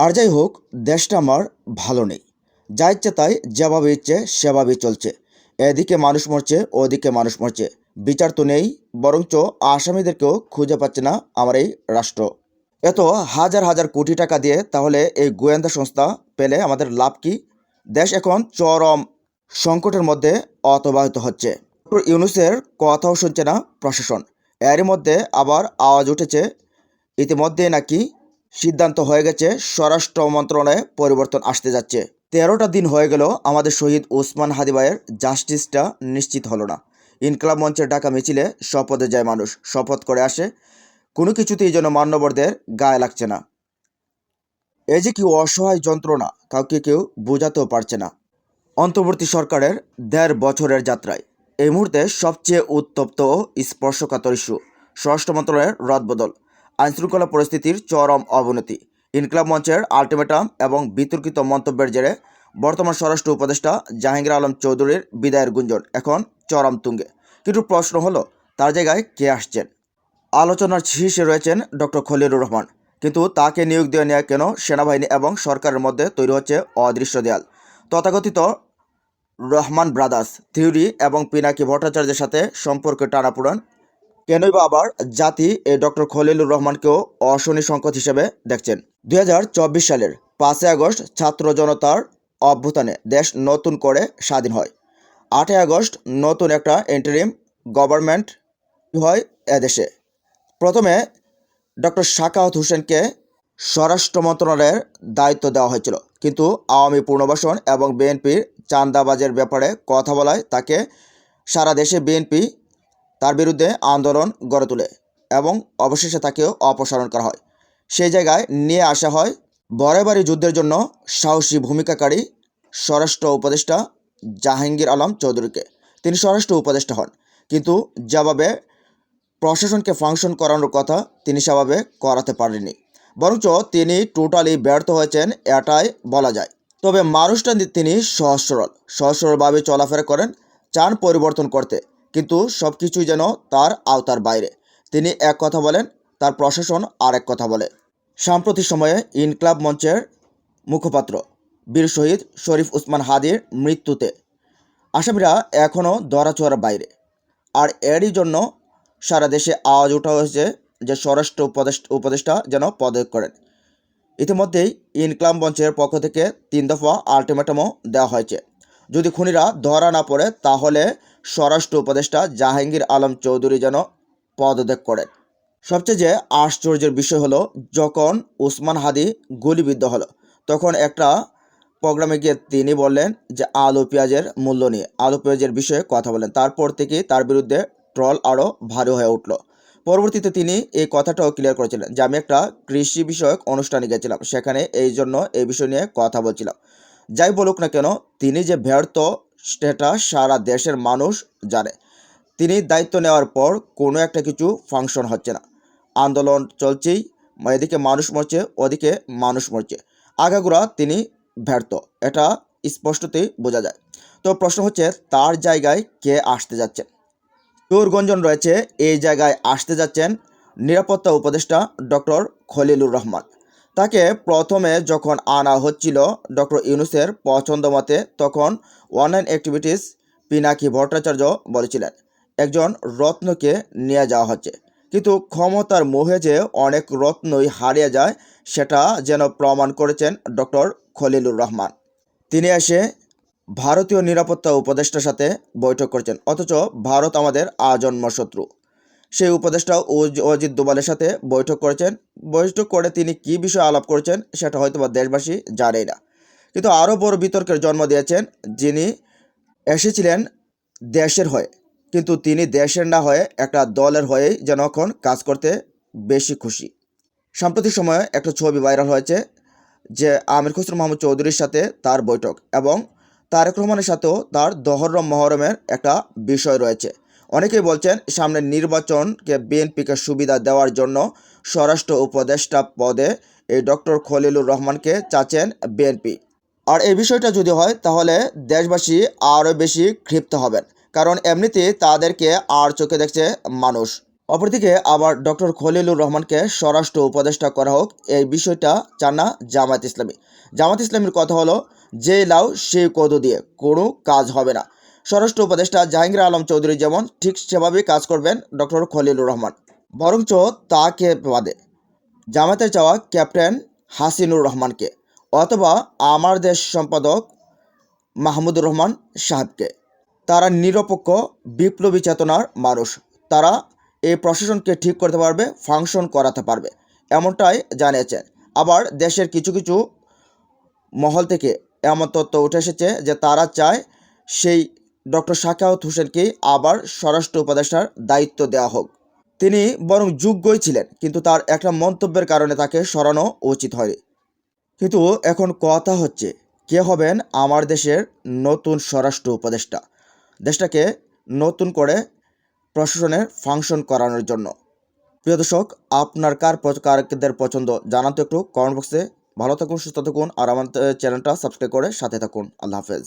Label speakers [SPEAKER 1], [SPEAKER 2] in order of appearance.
[SPEAKER 1] আর যাই হোক, দেশটা আমার ভালো নেই। যা ইচ্ছে তাই যেভাবে ইচ্ছে সেভাবেই চলছে। এদিকে মানুষ মরছে, ওদিকে মানুষ মরছে। বিচার তো নেই, বরঞ্চ আসামিদেরকেও খুঁজে পাচ্ছে না আমার এই রাষ্ট্র। এত হাজার হাজার কোটি টাকা দিয়ে তাহলে এই গোয়েন্দা সংস্থা পেলে আমাদের লাভ কি? দেশ এখন চরম সংকটের মধ্যে অতিবাহিত হচ্ছে। ডক্টর ইউনূসের কথাও শুনছে না প্রশাসন। এরই মধ্যে আবার আওয়াজ উঠেছে, ইতিমধ্যে নাকি সিদ্ধান্ত হয়ে গেছে স্বরাষ্ট্র মন্ত্রণালয়ে পরিবর্তন আসতে যাচ্ছে। 13টা দিন হয়ে গেল আমাদের শহীদ ওসমান হাদি ভাইয়ের জাস্টিসটা নিশ্চিত হলো না। ইনকলাব মঞ্চের ডাকা মিছিলে শপথে যায় মানুষ, শপথ করে আসে, কোনো কিছুতেই যেন মান্যবরদের গায়ে লাগছে না। এই যে কি অসহায় যন্ত্রণা, কাউকে কেউ বোঝাতেও পারছে না। অন্তর্বর্তী সরকারের 1.5 বছরের যাত্রায় এই মুহূর্তে সবচেয়ে উত্তপ্ত ও স্পর্শকাতর ইস্যু স্বরাষ্ট্র মন্ত্রণালয়ের রদবদল, আইনশৃঙ্খলা পরিস্থিতির চরম অবনতি, ইনকলাব মঞ্চের আলটিমেটাম এবং বিতর্কিত মন্তব্যের জেরে বর্তমান স্বরাষ্ট্র উপদেষ্টা জাহাঙ্গীর আলম চৌধুরীর বিদায়ের গুঞ্জন এখন চরম তুঙ্গে। কিন্তু প্রশ্ন হলো, তার জায়গায় কে আসছেন? আলোচনার শীর্ষে রয়েছেন ডক্টর খলিলুর রহমান, কিন্তু তাকে নিয়োগ দেওয়া নিয়ে কেন সেনাবাহিনী এবং সরকারের মধ্যে তৈরি হচ্ছে অদৃশ্য দেয়াল? তথাকথিত রহমান ব্রাদার্স থিওরি এবং পিনাকি ভট্টাচার্যের সাথে সম্পর্কে টানাপোড়েন কেনই বা আবার জাতি এই ডক্টর খলিলুর রহমানকেও অশনি সংকট হিসেবে দেখছেন? 2024 সালের 5ই আগস্ট ছাত্র জনতার অভ্যুত্থানে দেশ নতুন করে স্বাধীন হয়। 8ই আগস্ট নতুন একটা ইন্টারিম গভর্নমেন্ট হয় এদেশে। প্রথমে ডক্টর সাখাওয়াত হোসেনকে স্বরাষ্ট্র মন্ত্রণালয়ের দায়িত্ব দেওয়া হয়েছিল, কিন্তু আওয়ামী পুনর্বাসন এবং বিএনপির চাঁদাবাজের ব্যাপারে কথা বলায় তাকে সারা দেশে বিএনপি তার বিরুদ্ধে আন্দোলন গড়ে তোলে এবং অবশেষে তাকেও অপসারণ করা হয়। সেই জায়গায় নিয়ে আসা হয় বরাবরই যুদ্ধের জন্য সাহসী ভূমিকাকারী স্বরাষ্ট্র উপদেষ্টা জাহাঙ্গীর আলম চৌধুরীকে। তিনি স্বরাষ্ট্র উপদেষ্টা হন, কিন্তু যেভাবে প্রশাসনকে ফাংশন করানোর কথা তিনি সেভাবে করাতে পারেননি, বরঞ্চ তিনি টোটালি ব্যর্থ হয়েছেন এটাই বলা যায়। তবে মানুষটা তিনি সহজ সরলভাবে চলাফেরা করেন, চান পরিবর্তন করতে, কিন্তু সব কিছুই যেন তার আওতার বাইরে। তিনি এক কথা বলেন, তার প্রশাসন আরেক কথা বলে। সাম্প্রতিক সময়ে ইনকলাব মঞ্চের মুখপাত্র বীর শহীদ শরীফ ওসমান হাদির মৃত্যুতে আসামিরা এখনও ধরাছোঁয়ার বাইরে। আর এরই জন্য সারা দেশে আওয়াজ ওঠা হয়েছে যে স্বরাষ্ট্র উপদেষ্টা যেন পদত্যাগ করেন। ইতিমধ্যেই ইনকলাব মঞ্চের পক্ষ থেকে 3 দফা আলটিমেটামও দেওয়া হয়েছে। যদি খুনিরা ধরা না পড়ে তাহলে স্বরাষ্ট্র উপদেষ্টা জাহাঙ্গীর আলম চৌধুরী যেন পদত্যাগ করেন। সবচেয়ে যে আশ্চর্যের বিষয় হলো, যখন ওসমান হাদি গুলিবিদ্ধ হলো তখন একটা প্রোগ্রামে গিয়ে তিনি বললেন যে আলু পেঁয়াজের মূল্য নিয়ে, আলু পেঁয়াজের বিষয়ে কথা বলেন। তারপর থেকে তার বিরুদ্ধে ট্রল আরও ভারী হয়ে উঠল। পরবর্তীতে তিনি এই কথাটাও ক্লিয়ার করেছিলেন যে আমি একটা কৃষি বিষয়ক অনুষ্ঠানে গেছিলাম, সেখানে এই জন্য এই বিষয় নিয়ে কথা বলছিলাম। যাই বলুক না কেন, তিনি যে ব্যর্থ সেটা সারা দেশের মানুষ জানে। তিনি দায়িত্ব নেওয়ার পর কোনো একটা কিছু ফাংশন হচ্ছে না, আন্দোলন চলছেই, এদিকে মানুষ মরছে, ওদিকে মানুষ মরছে। আগাগোড়া তিনি ব্যর্থ, এটা স্পষ্টতই বোঝা যায়। তো প্রশ্ন হচ্ছে, তার জায়গায় কে আসতে যাচ্ছেন? তোরগঞ্জন রয়েছে এই জায়গায় আসতে যাচ্ছেন নিরাপত্তা উপদেষ্টা ডক্টর খলিলুর রহমান। তাকে প্রথমে যখন আনা হচ্ছিল ডক্টর ইউনূসের পছন্দ মতে, তখন অনলাইন অ্যাক্টিভিটিস পিনাকি ভট্টাচার্য বলেছিলেন একজন রত্নকে নিয়ে যাওয়া হচ্ছে, কিন্তু ক্ষমতার মোহে যে অনেক রত্নই হারিয়ে যায় সেটা যেন প্রমাণ করেছেন ডক্টর খলিলুর রহমান। তিনি এসে ভারতীয় নিরাপত্তা উপদেষ্টার সাথে বৈঠক করছেন, অথচ ভারত আমাদের আজন্ম শত্রু। সেই উপদেষ্টা অজিত দোভালের সাথে বৈঠক করেছেন। বৈঠক করে তিনি কী বিষয়ে আলাপ করেছেন সেটা হয়তো বা দেশবাসী জানেই না। কিন্তু আরও বড় বিতর্কের জন্ম দিয়েছেন যিনি এসেছিলেন দেশের হয়ে, কিন্তু তিনি দেশের না হয়ে একটা দলের হয়েই যেন এখন কাজ করতে বেশি খুশি। সাম্প্রতিক সময়ে একটা ছবি ভাইরাল হয়েছে যে আমির খসরু মাহমুদ চৌধুরীর সাথে তার বৈঠক এবং তারেক রহমানের সাথেও তার দহরম মহরমের একটা বিষয় রয়েছে। অনেকেই বলছেন সামনের নির্বাচনকে বিএনপিকে সুবিধা দেওয়ার জন্য স্বরাষ্ট্র উপদেষ্টা পদে এই ডক্টর খলিলুর রহমানকে চাচ্ছেন বিএনপি। আর এই বিষয়টা যদি হয় তাহলে দেশবাসী আরও বেশি ক্ষিপ্ত হবেন, কারণ এমনিতেই তাদেরকে আর চোখে দেখছে মানুষ। অপরদিকে আবার ডক্টর খলিলুর রহমানকে স্বরাষ্ট্র উপদেষ্টা করা হোক, এই বিষয়টা চান না জামায়াত ইসলামী। জামায়াত ইসলামীর কথা হলো, যে লাউ সেই কদু দিয়ে কোনো কাজ হবে না। স্বরাষ্ট্র উপদেষ্টা জাহাঙ্গীর আলম চৌধুরী যেমন, ঠিক সেভাবেই কাজ করবেন ডক্টর খলিলুর রহমান। বরঞ্চ তাকে বাদে জামায়াতের চাওয়া ক্যাপ্টেন হাসিনুর রহমানকে অথবা আমার দেশ সম্পাদক মাহমুদুর রহমান সাহেবকে। তারা নিরপেক্ষ বিপ্লবী চেতনার মানুষ। তারা এই প্রশাসনকে ঠিক করতে পারবে, ফাংশন করাতে পারবে, এমনটাই জানিয়েছেন। আবার দেশের কিছু কিছু মহল থেকে এমন তথ্য উঠে এসেছে যে তারা চায় সেই ডক্টর সাখাওয়াত হোসেনকেই আবার স্বরাষ্ট্র উপদেষ্টার দায়িত্ব দেওয়া হোক। তিনি বরং যোগ্যই ছিলেন, কিন্তু তার একটা মন্তব্যের কারণে তাকে সরানো উচিত হয়নি। কিন্তু এখন কথা হচ্ছে, কে হবেন আমার দেশের নতুন স্বরাষ্ট্র উপদেষ্টা, দেশটাকে নতুন করে প্রশাসনের ফাংশন করানোর জন্য। প্রিয় দর্শক, আপনার কারদের পছন্দ জানাতে একটু কমেন্ট বক্সে। ভালো থাকুন, সুস্থ থাকুন, আর আমার চ্যানেলটা সাবস্ক্রাইব করে সাথে থাকুন। আল্লাহ হাফেজ।